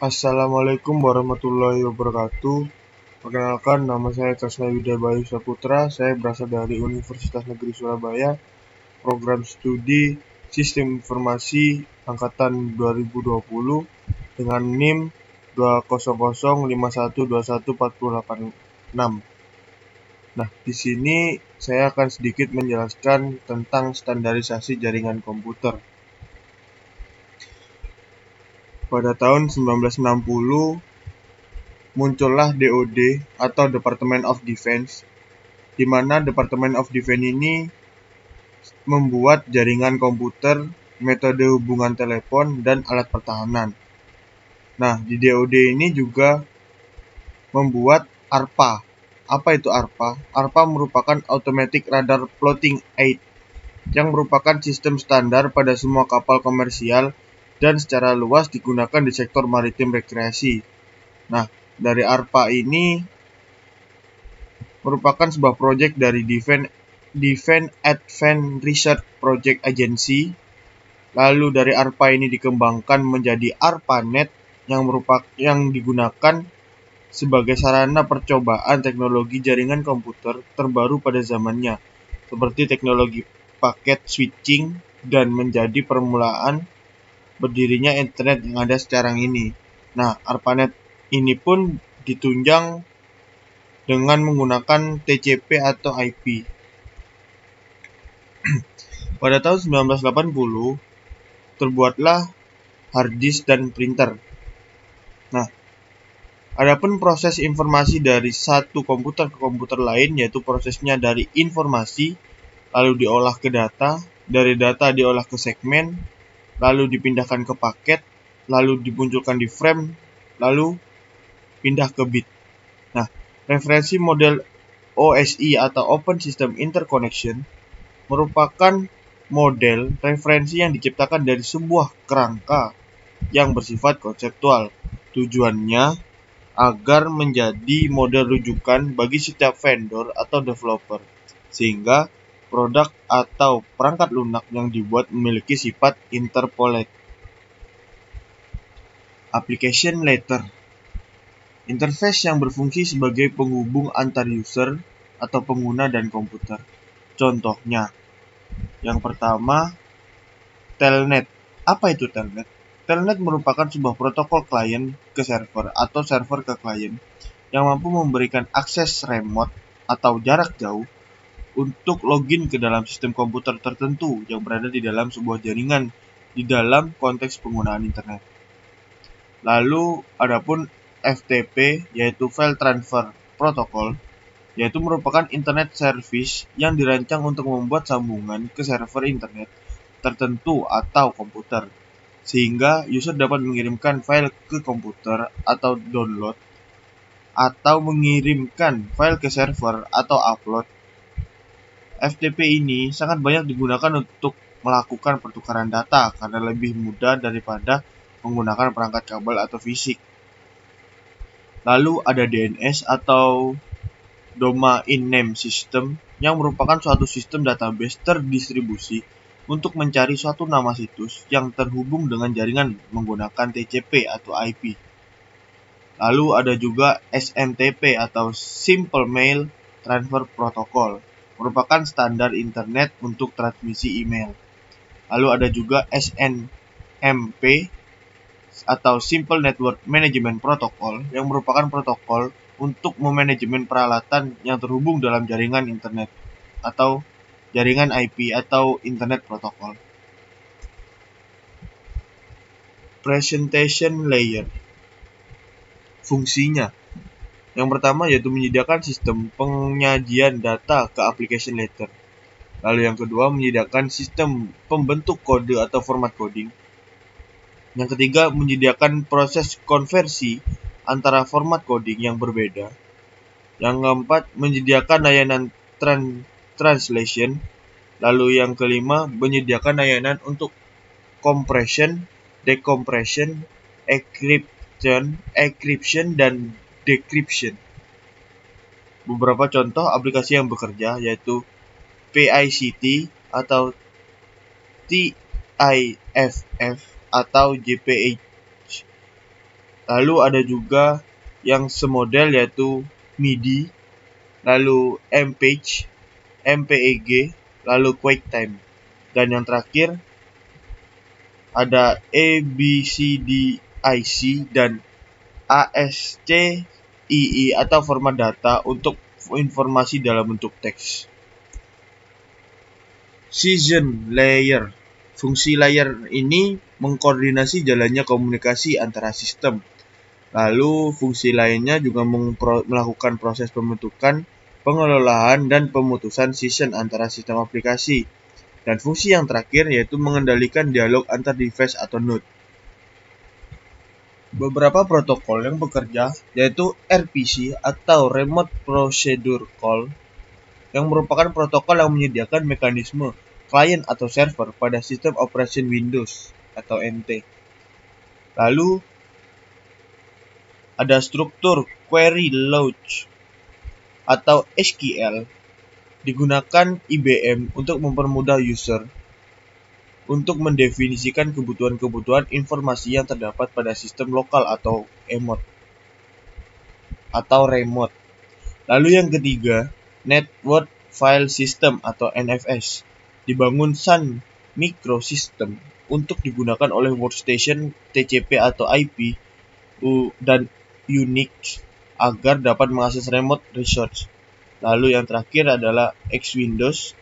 Assalamualaikum warahmatullahi wabarakatuh. Perkenalkan, nama saya Kasna Widya Bayu Saputra. Saya berasal dari Universitas Negeri Surabaya, program studi Sistem Informasi Angkatan 2020 dengan NIM 20051214886. Nah, di sini saya akan sedikit menjelaskan tentang standarisasi jaringan komputer. Pada tahun 1960, muncullah DoD atau Department of Defense, di mana Department of Defense ini membuat jaringan komputer, metode hubungan telepon, dan alat pertahanan. Nah, di DoD ini juga membuat ARPA. Apa itu ARPA? ARPA merupakan Automatic Radar Plotting Aid, yang merupakan sistem standar pada semua kapal komersial dan secara luas digunakan di sektor maritim rekreasi. Nah, dari ARPA ini merupakan sebuah proyek dari Defense Advanced Research Project Agency. Lalu dari ARPA ini dikembangkan menjadi ARPANET yang digunakan sebagai sarana percobaan teknologi jaringan komputer terbaru pada zamannya, seperti teknologi paket switching, dan menjadi permulaan berdirinya internet yang ada sekarang ini. Nah, ARPANET ini pun ditunjang dengan menggunakan TCP atau IP. Pada tahun 1980, terbuatlah hard disk dan printer. Nah, adapun proses informasi dari satu komputer ke komputer lain, yaitu prosesnya dari informasi, lalu diolah ke data, dari data diolah ke segmen, lalu dipindahkan ke paket, lalu dimunculkan di frame, lalu pindah ke bit. Nah, referensi model OSI atau Open System Interconnection merupakan model referensi yang diciptakan dari sebuah kerangka yang bersifat konseptual. Tujuannya agar menjadi model rujukan bagi setiap vendor atau developer, sehingga produk atau perangkat lunak yang dibuat memiliki sifat interpolate. Application Layer, interface yang berfungsi sebagai penghubung antar user atau pengguna dan komputer. Contohnya, yang pertama, Telnet. Apa itu Telnet? Telnet merupakan sebuah protokol klien ke server atau server ke klien yang mampu memberikan akses remote atau jarak jauh untuk login ke dalam sistem komputer tertentu yang berada di dalam sebuah jaringan di dalam konteks penggunaan internet. Lalu adapun FTP, yaitu File Transfer Protocol, yaitu merupakan internet service yang dirancang untuk membuat sambungan ke server internet tertentu atau komputer, sehingga user dapat mengirimkan file ke komputer atau download, atau mengirimkan file ke server atau upload. FTP ini sangat banyak digunakan untuk melakukan pertukaran data karena lebih mudah daripada menggunakan perangkat kabel atau fisik. Lalu ada DNS atau Domain Name System, yang merupakan suatu sistem database terdistribusi untuk mencari suatu nama situs yang terhubung dengan jaringan menggunakan TCP atau IP. Lalu ada juga SMTP atau Simple Mail Transfer Protocol, merupakan standar internet untuk transmisi email. Lalu ada juga SNMP atau Simple Network Management Protocol, yang merupakan protokol untuk memanajemen peralatan yang terhubung dalam jaringan internet atau jaringan IP atau internet protokol. Presentation Layer, fungsinya yang pertama yaitu menyediakan sistem penyajian data ke application layer. Lalu yang kedua menyediakan sistem pembentuk kode atau format coding. Yang ketiga menyediakan proses konversi antara format coding yang berbeda. Yang keempat menyediakan layanan translation. Lalu yang kelima menyediakan layanan untuk compression, decompression, encryption, dan decryption. Beberapa contoh aplikasi yang bekerja yaitu PICT atau TIFF atau JPEG. Lalu ada juga yang semodel yaitu MIDI, lalu MPEG, MPEG, lalu QuickTime. Dan yang terakhir ada ABCDIC dan ASCII atau format data untuk informasi dalam bentuk teks. Session layer. Fungsi layer ini mengkoordinasi jalannya komunikasi antara sistem. Lalu fungsi lainnya juga melakukan proses pembentukan, pengelolaan, dan pemutusan session antara sistem aplikasi. Dan fungsi yang terakhir yaitu mengendalikan dialog antar device atau node. Beberapa protokol yang bekerja yaitu RPC atau Remote Procedure Call, yang merupakan protokol yang menyediakan mekanisme klien atau server pada sistem operation Windows atau NT. Lalu ada struktur Query Language atau SQL, digunakan IBM untuk mempermudah user untuk mendefinisikan kebutuhan-kebutuhan informasi yang terdapat pada sistem lokal atau remote. Lalu yang ketiga, Network File System atau NFS, dibangun Sun Microsystem untuk digunakan oleh workstation TCP atau IP dan Unix agar dapat mengakses remote resource. Lalu yang terakhir adalah X-Windows,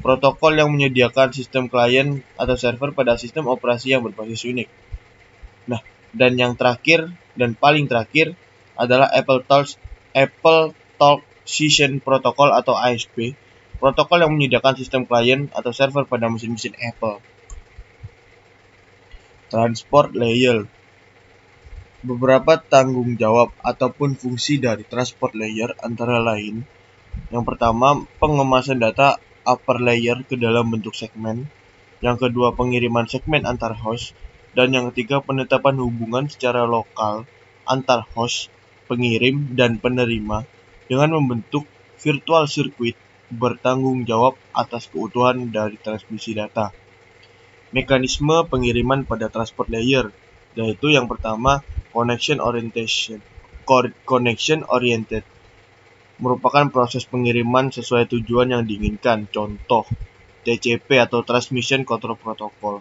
protokol yang menyediakan sistem klien atau server pada sistem operasi yang berbasis Unix. Nah, dan yang terakhir dan paling terakhir adalah Apple Talk Session Protocol atau ASP, protokol yang menyediakan sistem klien atau server pada mesin-mesin Apple. Transport layer. Beberapa tanggung jawab ataupun fungsi dari transport layer antara lain, yang pertama, pengemasan data upper layer ke dalam bentuk segmen, yang kedua, pengiriman segmen antar host, dan yang ketiga, penetapan hubungan secara lokal antar host, pengirim, dan penerima dengan membentuk virtual circuit bertanggung jawab atas keutuhan dari transmisi data. Mekanisme pengiriman pada transport layer, yaitu yang pertama, connection oriented, merupakan proses pengiriman sesuai tujuan yang diinginkan, contoh TCP atau Transmission Control Protocol.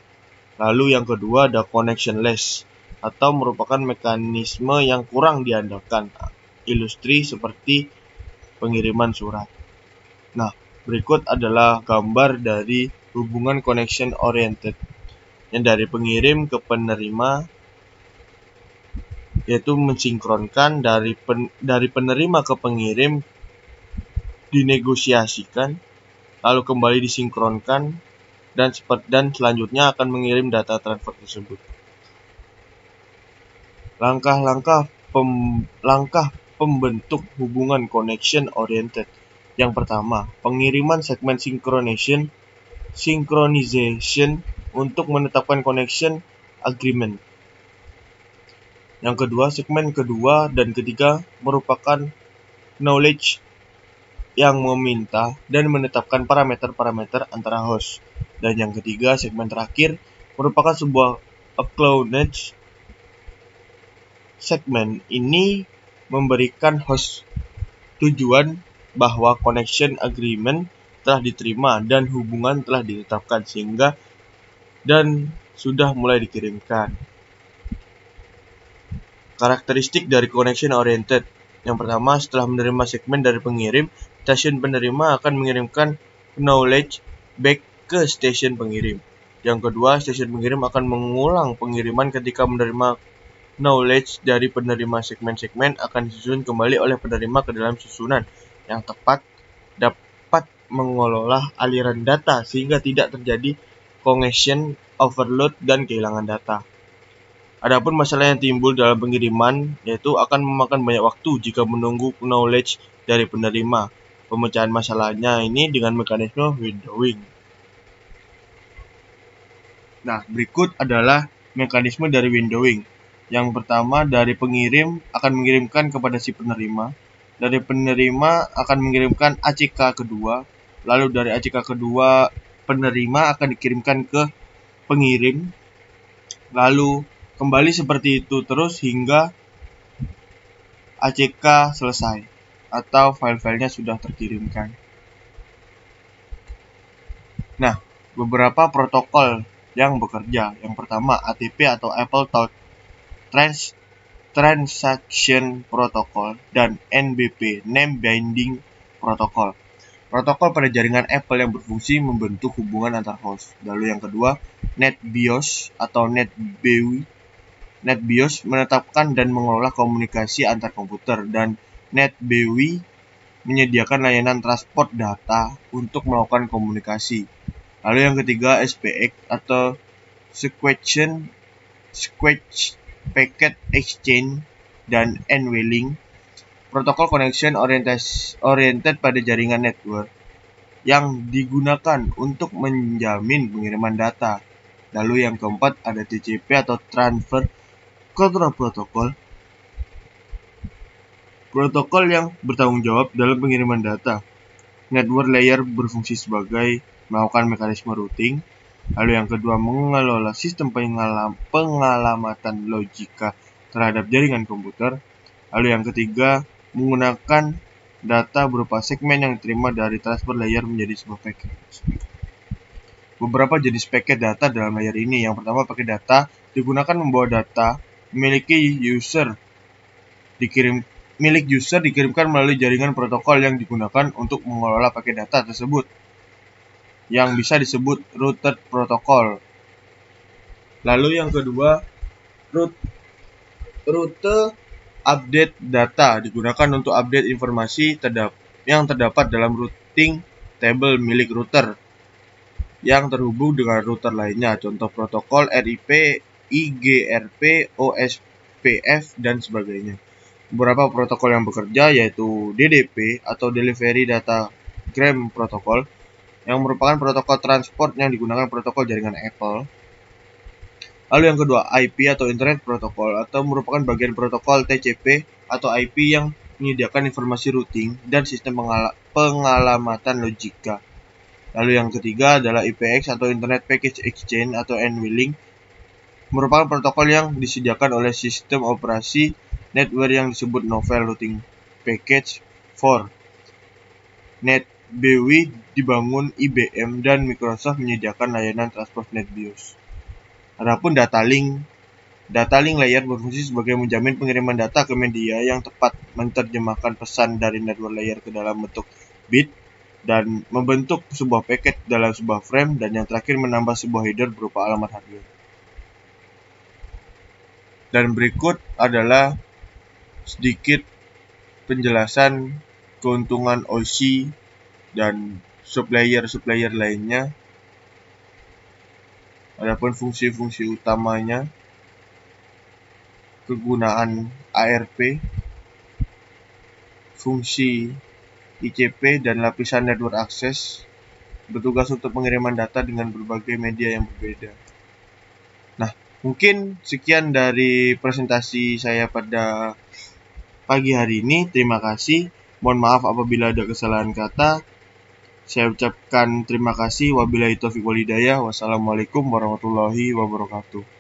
Lalu yang kedua ada connectionless, atau merupakan mekanisme yang kurang diandalkan, ilustri seperti pengiriman surat. Nah, berikut adalah gambar dari hubungan connection oriented yang dari pengirim ke penerima, yaitu mensinkronkan dari penerima ke pengirim, dinegosiasikan, lalu kembali disinkronkan, dan selanjutnya akan mengirim data transfer tersebut. Langkah pembentuk hubungan connection oriented. Yang pertama, pengiriman segmen synchronization untuk menetapkan connection agreement. Yang kedua, segmen kedua dan ketiga merupakan knowledge yang meminta dan menetapkan parameter-parameter antara host. Dan yang ketiga, segmen terakhir merupakan sebuah acknowledge. Segmen ini memberikan host tujuan bahwa connection agreement telah diterima dan hubungan telah ditetapkan dan sudah mulai dikirimkan. Karakteristik dari connection oriented. Yang pertama, setelah menerima segmen dari pengirim, stasiun penerima akan mengirimkan knowledge back ke stasiun pengirim. Yang kedua, stasiun pengirim akan mengulang pengiriman ketika menerima knowledge dari penerima. Segmen-segmen akan disusun kembali oleh penerima ke dalam susunan yang tepat, dapat mengelola aliran data sehingga tidak terjadi congestion, overload, dan kehilangan data. Adapun masalah yang timbul dalam pengiriman yaitu akan memakan banyak waktu jika menunggu knowledge dari penerima. Pemecahan masalahnya ini dengan mekanisme windowing. Nah, berikut adalah mekanisme dari windowing. Yang pertama, dari pengirim akan mengirimkan kepada si penerima. Dari penerima akan mengirimkan ACK kedua. Lalu dari ACK kedua, penerima akan dikirimkan ke pengirim. Lalu Kembali seperti itu terus hingga ACK selesai atau file-filenya sudah terkirimkan. Nah, beberapa protokol yang bekerja. Yang pertama, ATP atau Apple Transaction Protocol dan NBP, Name Binding Protocol. Protokol pada jaringan Apple yang berfungsi membentuk hubungan antar host. Lalu yang kedua, NetBIOS atau NetBEUI. NetBIOS menetapkan dan mengelola komunikasi antar komputer, dan NetBEUI menyediakan layanan transport data untuk melakukan komunikasi. Lalu yang ketiga, SPX atau Sequential Packet Exchange dan NVLink, protokol connection oriented pada jaringan network yang digunakan untuk menjamin pengiriman data. Lalu yang keempat ada TCP atau Transfer Control Protocol, protokol yang bertanggung jawab dalam pengiriman data. Network layer berfungsi sebagai melakukan mekanisme routing. Lalu yang kedua, mengelola sistem pengalamatan logika terhadap jaringan komputer. Lalu yang ketiga, menggunakan data berupa segmen yang diterima dari transfer layer menjadi sebuah paket. Beberapa jenis paket data dalam layer ini. Yang pertama, paket data digunakan membawa data milik user dikirimkan melalui jaringan protokol yang digunakan untuk mengelola paket data tersebut, yang bisa disebut routed protocol. Lalu yang kedua, rute update data digunakan untuk update informasi yang terdapat dalam routing table milik router yang terhubung dengan router lainnya. Contoh protokol RIP, IGRP, OSPF, dan sebagainya. Beberapa protokol yang bekerja yaitu DDP atau Delivery Datagram Protocol, yang merupakan protokol transport yang digunakan protokol jaringan Apple. Lalu yang kedua, IP atau Internet Protocol, atau merupakan bagian protokol TCP atau IP yang menyediakan informasi routing dan sistem pengalamatan logika. Lalu yang ketiga adalah IPX atau Internet Package Exchange atau NVLink, merupakan protokol yang disediakan oleh sistem operasi network yang disebut Novel Routing Package for NetBEUI dibangun IBM dan Microsoft menyediakan layanan transport NetBIOS. Adapun data link layer berfungsi sebagai menjamin pengiriman data ke media yang tepat, menerjemahkan pesan dari network layer ke dalam bentuk bit, dan membentuk sebuah paket dalam sebuah frame, dan yang terakhir menambah sebuah header berupa alamat hardware. Dan berikut adalah sedikit penjelasan keuntungan OC dan sublayer lainnya. Adapun fungsi-fungsi utamanya, kegunaan ARP, fungsi ICP, dan lapisan network access, bertugas untuk pengiriman data dengan berbagai media yang berbeda. Nah, mungkin sekian dari presentasi saya pada pagi hari ini. Terima kasih. Mohon maaf apabila ada kesalahan kata. Saya ucapkan terima kasih. Wabillahi taufiq wal hidayah. Wassalamualaikum warahmatullahi wabarakatuh.